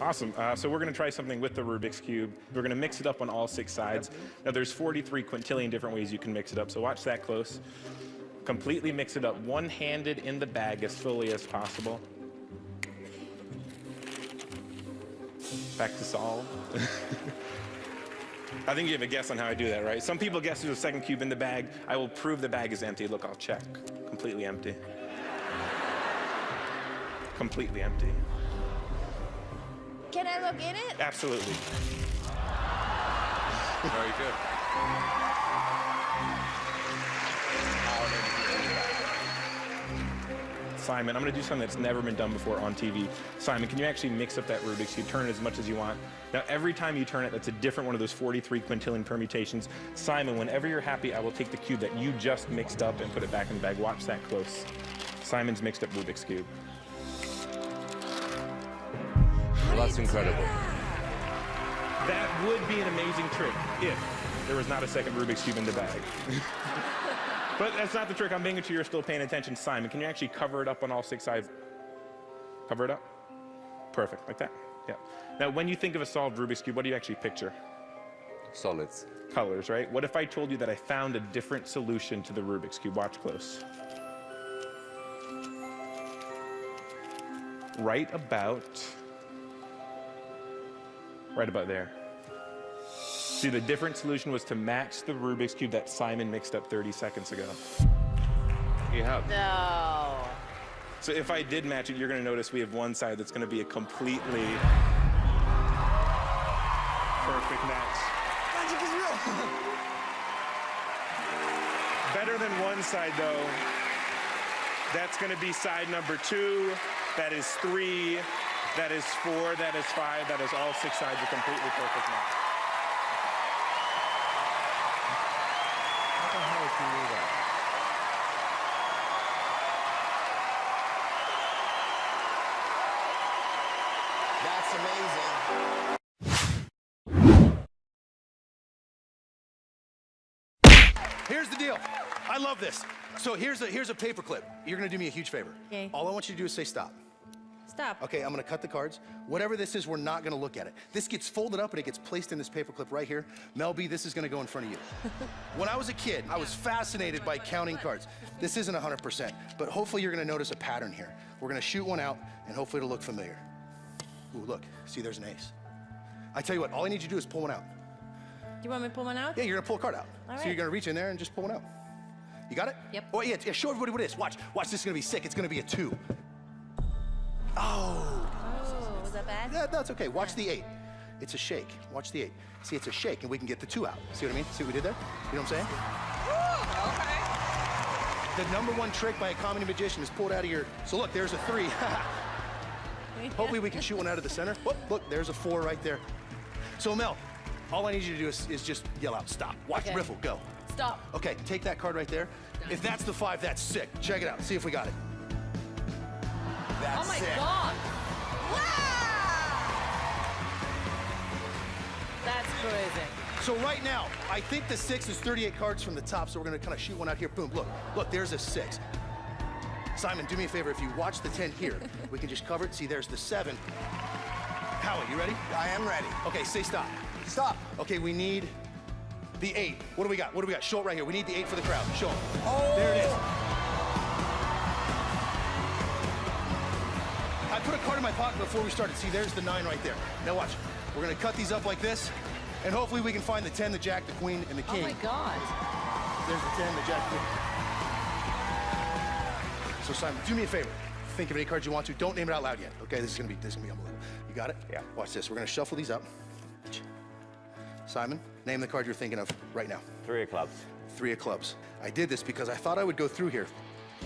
Awesome. So we're going to try something with the Rubik's Cube. We're going to mix it up on all 6 sides. Now there's 43 quintillion different ways you can mix it up, so watch that close. Completely mix it up one-handed in the bag as fully as possible. Back to solve. I think you have a guess on how I do that, right? Some people guess there's a second cube in the bag. I will prove the bag is empty. Look, I'll check. Completely empty. Completely empty. Can I look in it? Absolutely. Very good. Simon, I'm going to do something that's never been done before on TV. Simon, can you actually mix up that Rubik's Cube? Turn it as much as you want. Now, every time you turn it, that's a different one of those 43 quintillion permutations. Simon, whenever you're happy, I will take the cube that you just mixed up and put it back in the bag. Watch that close. Simon's mixed up Rubik's Cube. Well, that's incredible. That would be an amazing trick if there was not a second Rubik's Cube in the bag. But that's not the trick. I'm making sure you're still paying attention. Simon, can you actually cover it up on all 6 sides? Cover it up? Perfect, like that. Yeah. Now, when you think of a solved Rubik's Cube, what do you actually picture? Solids. Colors, right? What if I told you that I found a different solution to the Rubik's Cube? Watch close. Right about there. See, the different solution was to match the Rubik's Cube that Simon mixed up 30 seconds ago. You have. No. So if I did match it, you're going to notice we have one side that's going to be a completely perfect match. Magic is real. Better than one side, though. That's going to be side number 2. That is 3. That is 4. That is 5. That is all 6 sides a completely perfect match. How the hell can you do that? That's amazing. Here's the deal. I love this. So here's a paper clip. You're gonna do me a huge favor. Okay. All I want you to do is say stop. Stop. Okay, I'm gonna cut the cards. Whatever this is, we're not gonna look at it. This gets folded up and it gets placed in this paper clip right here. Mel B, this is gonna go in front of you. When I was a kid, I was fascinated by counting cards. This isn't 100%, but hopefully you're gonna notice a pattern here. We're gonna shoot one out and hopefully it'll look familiar. Ooh, look, see there's an ace. I tell you what, all I need you to do is pull one out. Do you want me to pull one out? Yeah, you're gonna pull a card out. All So right. you're gonna reach in there and just pull one out. You got it? Yep. Oh yeah, show everybody what it is. Watch, this is gonna be sick. It's gonna be a 2. Oh. Oh, was that bad? Yeah, that's okay. Watch the 8. It's a shake. Watch the 8. See, it's a shake, and we can get the 2 out. See what I mean? See what we did there? You know what I'm saying? Okay. The #1 trick by a comedy magician is pulled out of your... So look, there's a 3. Hopefully we can shoot one out of the center. Oh, look, there's a 4 right there. So Mel, all I need you to do is just yell out, stop. Watch Okay. Riffle, go. Stop. Okay, take that card right there. If that's the 5, that's sick. Check it out. See if we got it. That's Oh my sick. God. Wow. That's crazy. So right now, I think the 6 is 38 cards from the top, so we're gonna kind of shoot one out here. Boom, look, there's a 6. Simon, do me a favor, if you watch the 10 here, we can just cover it. See, there's the 7. Howie, you ready? I am ready. Okay, say stop. Stop. Okay, we need the 8. What do we got? Show it right here. We need the 8 for the crowd. Show them. Oh. There it is. I put a card in my pocket before we started. See, there's the 9 right there. Now watch. We're gonna cut these up like this, and hopefully we can find the 10, the Jack, the Queen, and the King. Oh my God. There's the 10, the Jack, the Queen. So Simon, do me a favor. Think of any cards you want to. Don't name it out loud yet. Okay, this is gonna be unbelievable. You got it? Yeah. Watch this. We're gonna shuffle these up. Simon, name the card you're thinking of right now. 3 of clubs. 3 of clubs. I did this because I thought I would go through here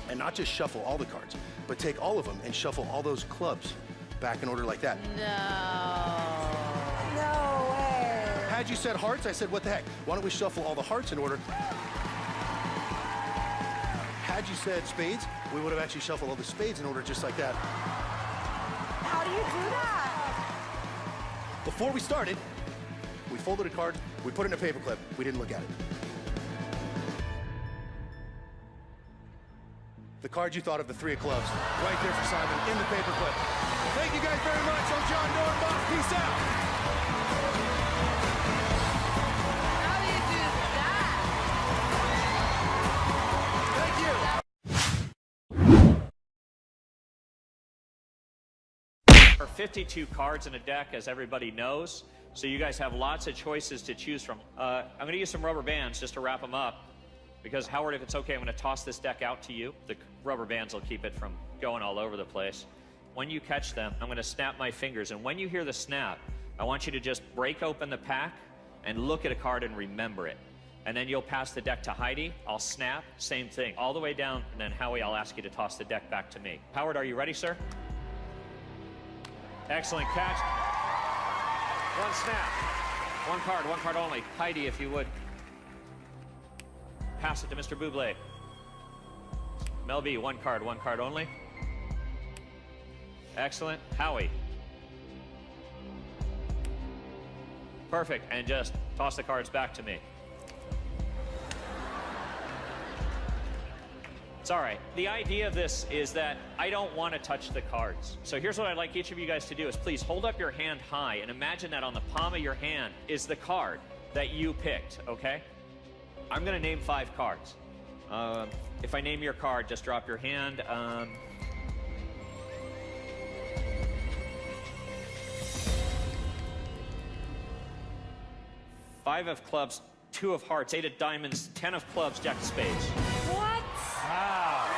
and not just shuffle all the cards, but take all of them and shuffle all those clubs back in order like that. No way. Had you said hearts, I said, what the heck? Why don't we shuffle all the hearts in order? Had you said spades, we would have actually shuffled all the spades in order just like that. How do you do that? Before we started, we folded a card, we put it in a paper clip, we didn't look at it. The card you thought of, the 3 of clubs, right there for Simon in the paperclip. Thank you guys very much. I'm John Dornbach. Peace out. How do you do that? Thank you. There are 52 cards in a deck, as everybody knows, so you guys have lots of choices to choose from. I'm going to use some rubber bands just to wrap them up, because Howard, if it's okay, I'm going to toss this deck out to you. The rubber bands will keep it from going all over the place. When you catch them, I'm going to snap my fingers, and when you hear the snap, I want you to just break open the pack and look at a card and remember it. And then you'll pass the deck to Heidi. I'll snap, same thing, all the way down, and then Howie, I'll ask you to toss the deck back to me. Howard, are you ready, sir? Excellent catch. One snap. One card only. Heidi, if you would. Pass it to Mr. Bublé. Mel B, one card only. Excellent. Howie. Perfect. And just toss the cards back to me. It's all right. The idea of this is that I don't want to touch the cards. So here's what I'd like each of you guys to do is please hold up your hand high and imagine that on the palm of your hand is the card that you picked, okay? I'm going to name 5 cards. If I name your card, just drop your hand. 5 of clubs, 2 of hearts, 8 of diamonds, 10 of clubs, jack of spades. What? Wow.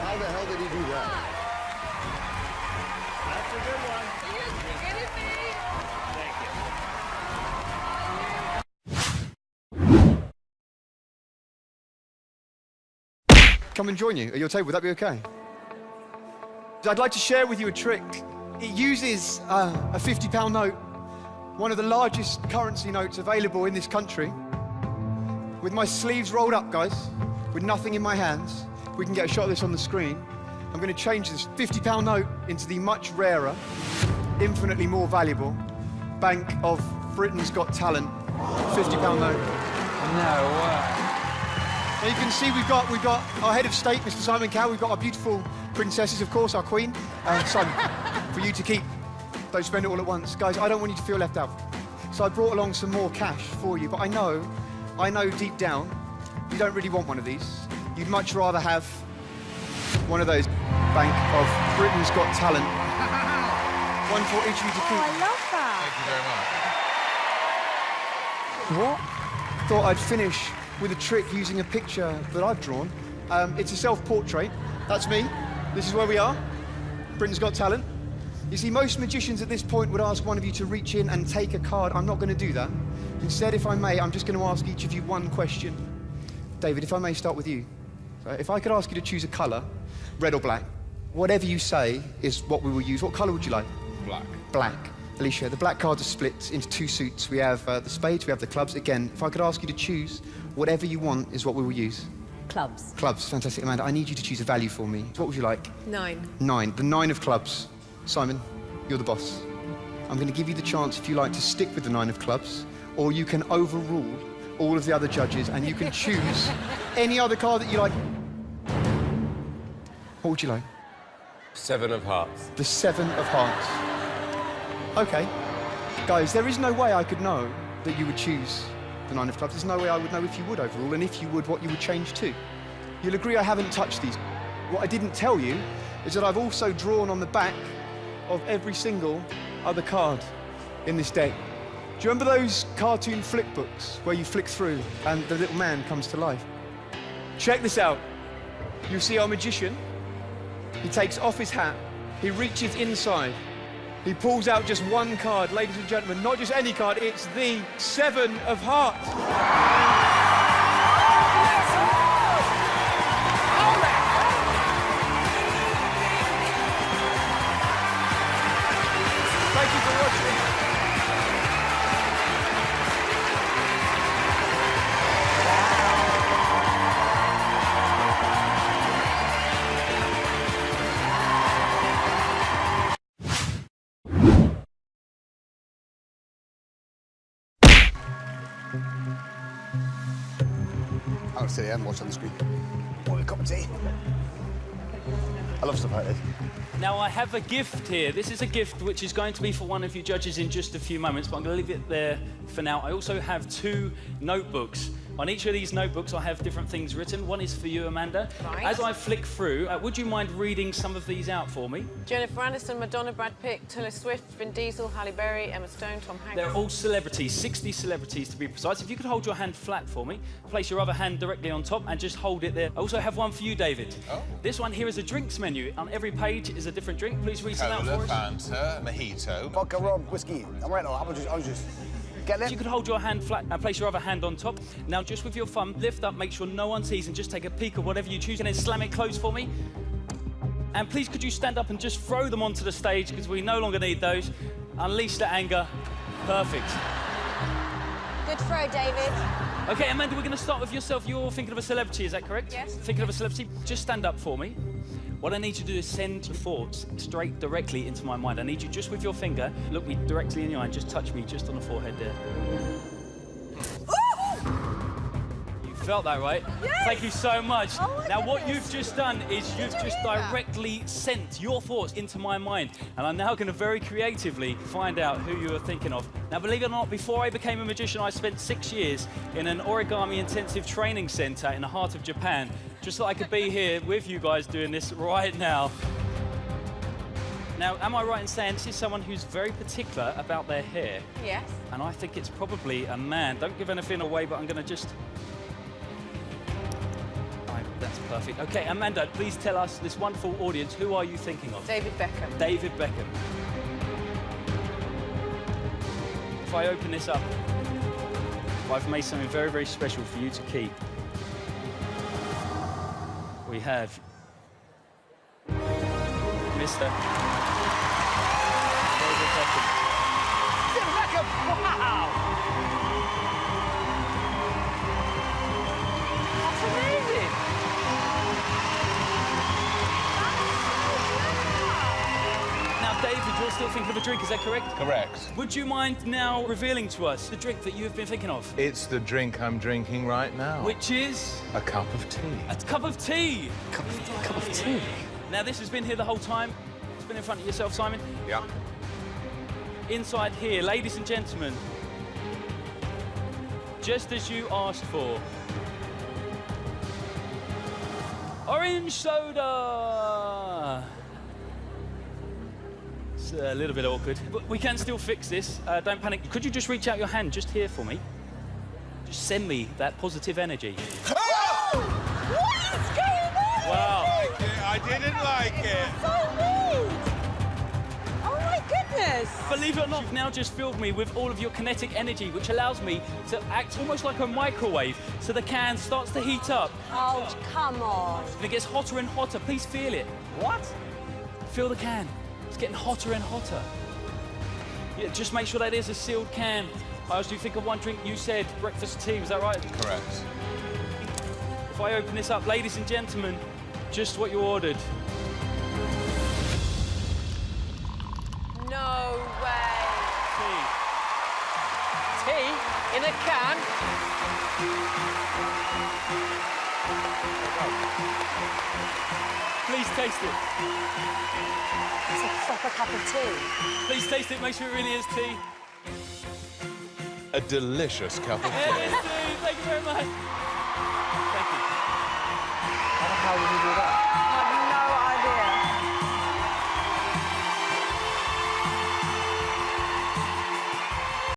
How the hell did he do that? That's a good one. Are you kidding me? Thank you. Come and join you at your table. Would that be okay? I'd like to share with you a trick. It uses a £50 note, one of the largest currency notes available in this country. With my sleeves rolled up, guys, with nothing in my hands, we can get a shot of this on the screen. I'm going to change this £50 note into the much rarer, infinitely more valuable Bank of Britain's Got Talent £50 note. No way. Now you can see we've got our head of state, Mr. Simon Cowell. We've got our beautiful princesses, of course, our queen, Simon, for you to keep. Don't spend it all at once. Guys, I don't want you to feel left out. So I brought along some more cash for you, but I know deep down, you don't really want one of these. You'd much rather have one of those Bank of Britain's Got Talent. One for each of you to keep. Oh, I love that. Thank you very much. What? Thought I'd finish with a trick using a picture that I've drawn. It's a self-portrait. That's me. This is where we are. Britain's Got Talent. You see, most magicians at this point would ask one of you to reach in and take a card. I'm not going to do that. Instead, if I may, I'm just going to ask each of you one question. David, if I may start with you. So if I could ask you to choose a colour, red or black, whatever you say is what we will use. What colour would you like? Black. Black. Alicia, the black cards are split into 2 suits. We have the spades, we have the clubs. Again, if I could ask you to choose, whatever you want is what we will use. Clubs. Clubs, fantastic. Amanda, I need you to choose a value for me. What would you like? 9. 9. The 9 of clubs. Simon, you're the boss. I'm going to give you the chance, if you like, to stick with the 9 of clubs, or you can overrule all of the other judges and you can choose any other card that you like. What would you like? 7 of hearts. The 7 of hearts. Okay. Guys, there is no way I could know that you would choose the 9 of clubs. There's no way I would know if you would overrule, and if you would, what you would change to. You'll agree I haven't touched these. What I didn't tell you is that I've also drawn on the back of every single other card in this deck. Do you remember those cartoon flick books where you flick through and the little man comes to life? Check this out. You see our magician. He takes off his hat. He reaches inside. He pulls out just one card, ladies and gentlemen, not just any card, it's the 7 of hearts. Thank you for watching. to sit here and watch on the screen. Want a cup of tea? I love stuff like this. Now, I have a gift here. This is a gift which is going to be for one of you judges in just a few moments, but I'm going to leave it there for now. I also have 2 notebooks. On each of these notebooks, I have different things written. One is for you, Amanda. Right. As I flick through, would you mind reading some of these out for me? Jennifer Aniston, Madonna, Brad Pitt, Taylor Swift, Vin Diesel, Halle Berry, Emma Stone, Tom Hanks. They're all celebrities, 60 celebrities to be precise. If you could hold your hand flat for me, place your other hand directly on top and just hold it there. I also have one for you, David. Oh. This one here is a drinks menu. On every page is a different drink. Please read some out Cola, for us. Fanta, mojito. Vodka, rum, whiskey. I'm right now. I'll just get If there. you could hold your hand flat and place your other hand on top. Now, just with your thumb, lift up, make sure no one sees, and just take a peek of whatever you choose, and then slam it closed for me. And please, could you stand up and just throw them onto the stage, because we no longer need those. Unleash the anger. Perfect. Good throw, David. Okay, Amanda, we're going to start with yourself. You're thinking of a celebrity, is that correct? Yes. Thinking of a celebrity? Just stand up for me. What I need you to do is send your thoughts straight directly into my mind. I need you just with your finger, look me directly in the eye and just touch me just on the forehead there. You felt that, right? Yes. Thank you so much. Oh my Now, what goodness. you've just done is you've you just hear that? directly sent your thoughts into my mind. And I'm now going to very creatively find out who you are thinking of. Now, believe it or not, before I became a magician, I spent 6 years in an origami intensive training center in the heart of Japan, just so I could be here with you guys doing this right now. Now, am I right in saying this is someone who's very particular about their hair? Yes. And I think it's probably a man. Don't give anything away, but I'm going to just... That's perfect. Okay, Amanda, please tell us, this wonderful audience, who are you thinking of? David Beckham. David Beckham. If I open this up, I've made something very, very special for you to keep. We have Mr. David Beckham. David Beckham! Wow! That's amazing. Now, David, you're still thinking of a drink, is that correct? Correct. Would you mind now revealing to us the drink that you have been thinking of? It's the drink I'm drinking right now. Which is A cup of tea. a cup of tea. Cup of tea. Now, this has been here the whole time. It's been in front of yourself, Simon. Yeah. Inside here, ladies and gentlemen, just as you asked for, orange soda. It's a little bit awkward, but we can still fix this. Don't panic. Could you just reach out your hand just here for me? Just send me that positive energy. What is going on? Wow. I didn't like it. So rude. Oh my goodness. Believe it or not, you've now just filled me with all of your kinetic energy, which allows me to act almost like a microwave, so the can starts to heat up. Oh, come on. And it gets hotter and hotter. Please feel it. What? Feel the can. It's getting hotter and hotter. Yeah, just make sure that is a sealed can. I asked you to think of one drink. You said breakfast tea. Was that right? Correct. If I open this up, ladies and gentlemen, just what you ordered. No way. Tea. Tea in a can. Please taste it. It's a proper cup of tea. Please taste it. Make sure it really is tea. A delicious cup of It tea. is tea. Thank you very much.